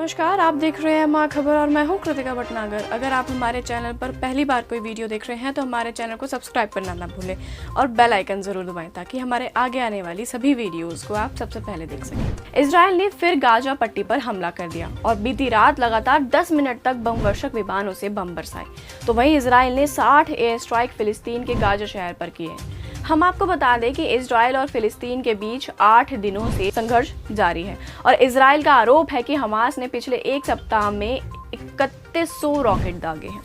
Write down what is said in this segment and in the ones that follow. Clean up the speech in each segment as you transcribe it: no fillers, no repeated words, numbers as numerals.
नमस्कार, आप देख रहे हैं माँ खबर और मैं हूँ कृतिका भटनागर। अगर आप हमारे चैनल पर पहली बार कोई वीडियो देख रहे हैं तो हमारे चैनल को सब्सक्राइब करना ना भूलें और बेल आइकन जरूर दबाएं ताकि हमारे आगे आने वाली सभी वीडियोस को आप सबसे पहले देख सकें। इजराइल ने फिर गाजा पट्टी पर हमला कर दिया और बीती रात लगातार 10 मिनट तक बम वर्षक विमानों से बम बरसाए। तो वहीं इजराइल ने 60 एयर स्ट्राइक फिलिस्तीन के गाजा शहर पर किए। हम आपको बता दें कि इजराइल और फिलिस्तीन के बीच 8 दिनों से संघर्ष जारी है और इजराइल का आरोप है कि हमास ने पिछले एक सप्ताह में 3100 रॉकेट दागे हैं।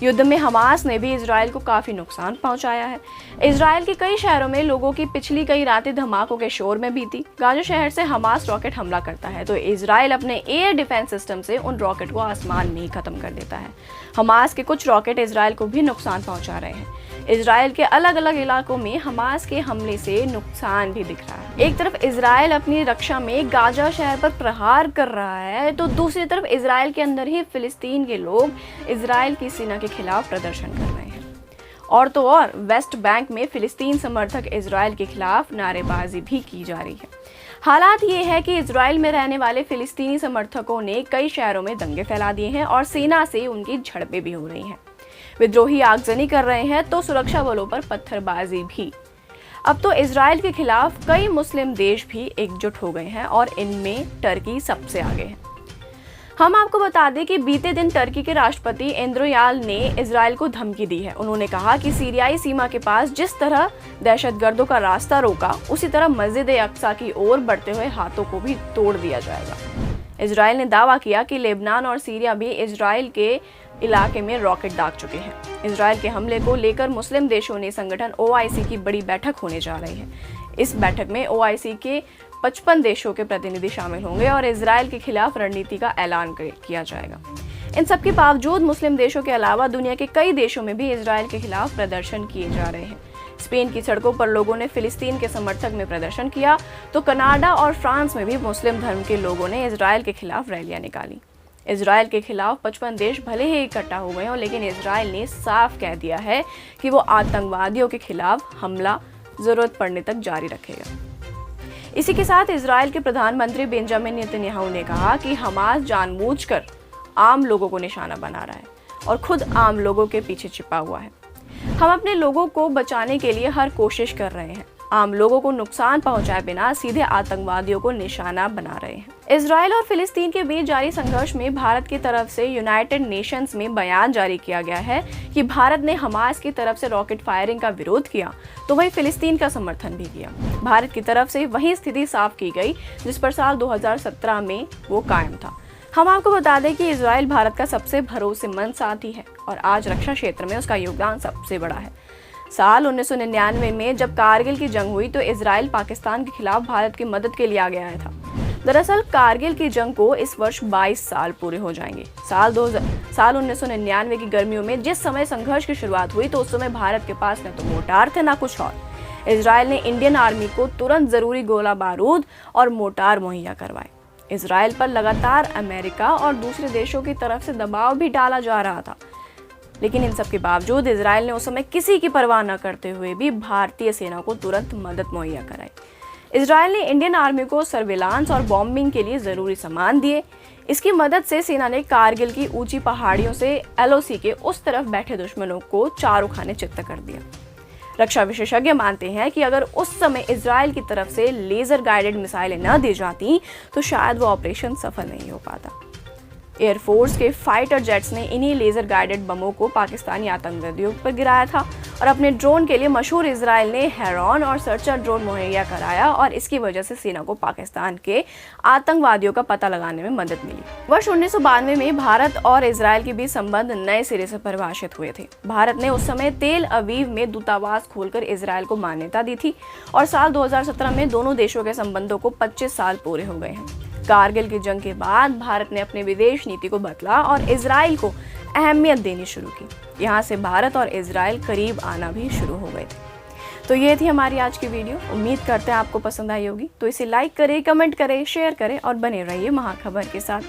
युद्ध में हमास ने भी इजराइल को काफी नुकसान पहुंचाया है। इजराइल के कई शहरों में लोगों की पिछली कई रातें धमाकों के शोर में बीती। गाजा शहर से हमास रॉकेट हमला करता है तो इजराइल अपने एयर डिफेंस सिस्टम से उन रॉकेट को आसमान में ही खत्म कर देता है। हमास के कुछ रॉकेट इजराइल को भी नुकसान पहुंचा रहे हैं। इजराइल के अलग अलग इलाकों में हमास के हमले से नुकसान भी दिख रहा है। एक तरफ इजराइल अपनी रक्षा में गाजा शहर पर प्रहार कर रहा है तो दूसरी तरफ इजराइल के अंदर ही फिलिस्तीन के लोग इजराइल की सेना के खिलाफ प्रदर्शन कर रहे हैं। और तो और वेस्ट बैंक में फिलिस्तीन समर्थक इजराइल के खिलाफ नारेबाजी भी की जा रही है। हालात ये है कि इजराइल में रहने वाले फिलिस्तीनी समर्थकों ने कई शहरों में दंगे फैला दिए हैं और सेना से उनकी झड़पें भी हो रही हैं। विद्रोही आगजनी कर रहे हैं तो सुरक्षा बलों पर पत्थरबाजी भी। अब तो इजराइल के खिलाफ कई मुस्लिम देश भी एकजुट हो गए हैं और इनमें टर्की सबसे आगे है। हम आपको बता दें कि बीते दिन टर्की के राष्ट्रपति एर्दोगान ने इजराइल को धमकी दी है। उन्होंने कहा कि सीरियाई सीमा के पास जिस तरह दहशतगर्दों का रास्ता रोका उसी तरह मस्जिद अक्सा की ओर बढ़ते हुए हाथों को भी तोड़ दिया जाएगा। इजराइल ने दावा किया कि लेबनान और सीरिया भी इजराइल के इलाके में रॉकेट दाग चुके हैं। इजराइल के हमले को लेकर मुस्लिम देशों ने संगठन OIC की बड़ी बैठक होने जा रही है। इस बैठक में OIC के 55 देशों के प्रतिनिधि शामिल होंगे और इजराइल के खिलाफ रणनीति का ऐलान किया जाएगा। इन सब के बावजूद मुस्लिम देशों के अलावा दुनिया के कई देशों में भी इजराइल के खिलाफ प्रदर्शन किए जा रहे हैं। स्पेन की सड़कों पर लोगों ने फिलिस्तीन के समर्थक में प्रदर्शन किया तो कनाडा और फ्रांस में भी मुस्लिम धर्म के लोगों ने इजराइल के खिलाफ रैलियां निकाली। इजराइल के खिलाफ 55 देश भले ही इकट्ठा हो गए हों लेकिन इजराइल ने साफ कह दिया है कि वो आतंकवादियों के खिलाफ हमला जरूरत पड़ने तक जारी रखेगा। इसी के साथ इजराइल के प्रधानमंत्री बेंजामिन नेतन्याहू ने कहा कि हमास जानबूझकर आम लोगों को निशाना बना रहा है और खुद आम लोगों के पीछे छिपा हुआ है। हम अपने लोगों को बचाने के लिए हर कोशिश कर रहे हैं। आम लोगों को नुकसान पहुंचाए बिना सीधे आतंकवादियों को निशाना बना रहे हैं। इजराइल और फिलिस्तीन के बीच जारी संघर्ष में भारत की तरफ से यूनाइटेड नेशंस में बयान जारी किया गया है कि भारत ने हमास की तरफ से रॉकेट फायरिंग का विरोध किया तो वहीं फिलिस्तीन का समर्थन भी किया। भारत की तरफ से वही स्थिति साफ की गई जिस पर साल 2017 में वो कायम था। हम आपको बता दें कि इजराइल भारत का सबसे भरोसेमंद साथी है और आज रक्षा क्षेत्र में उसका योगदान सबसे बड़ा है। साल 1999 में जब कारगिल की जंग हुई तो इजराइल पाकिस्तान के खिलाफ भारत की मदद के लिए आगे आया था। दरअसल कारगिल की जंग को इस वर्ष 22 साल पूरे हो जाएंगे। साल 1999 की गर्मियों में जिस समय संघर्ष की शुरुआत हुई तो उस समय भारत के पास न तो मोर्टार थे न कुछ और। इजराइल ने इंडियन आर्मी को तुरंत जरूरी गोला बारूद और मोर्टार मुहैया करवाए। इजराइल पर लगातार अमेरिका और दूसरे देशों की तरफ से दबाव भी डाला जा रहा था लेकिन इन सब के बावजूद इजराइल ने उस समय किसी की परवाह न करते हुए भी भारतीय सेना को तुरंत मदद मुहैया कराई। इजराइल ने इंडियन आर्मी को सर्विलांस और बॉम्बिंग के लिए जरूरी सामान दिए। इसकी मदद से सेना ने कारगिल की ऊंची पहाड़ियों से LOC के उस तरफ बैठे दुश्मनों को चारों खाने चित्त कर दिया। रक्षा विशेषज्ञ मानते हैं कि अगर उस समय इजराइल की तरफ से लेजर गाइडेड मिसाइलें न दी जाती तो शायद वो ऑपरेशन सफल नहीं हो पाता। एयरफोर्स के फाइटर जेट्स ने इन्हीं लेजर गाइडेड बमों को पाकिस्तानी आतंकवादियों पर गिराया था और अपने ड्रोन के लिए मशहूर इजराइल ने हेरॉन और सर्चर ड्रोन मुहैया कराया और इसकी वजह से सेना को पाकिस्तान के आतंकवादियों का पता लगाने में मदद मिली। वर्ष 1992 में भारत और इजराइल के बीच संबंध नए सिरे से परिभाषित हुए थे। भारत ने उस समय तेल अवीव में दूतावास खोलकर इजराइल को मान्यता दी थी और साल 2017 में दोनों देशों के संबंधों को 25 साल पूरे हो गए हैं। कारगिल की जंग के बाद भारत ने अपने विदेश नीति को बदला और इजराइल को अहमियत देनी शुरू की। यहाँ से भारत और इजराइल करीब आना भी शुरू हो गए थे। तो ये थी हमारी आज की वीडियो। उम्मीद करते हैं आपको पसंद आई होगी। तो इसे लाइक करें, कमेंट करें, शेयर करें और बने रहिए महाखबर के साथ।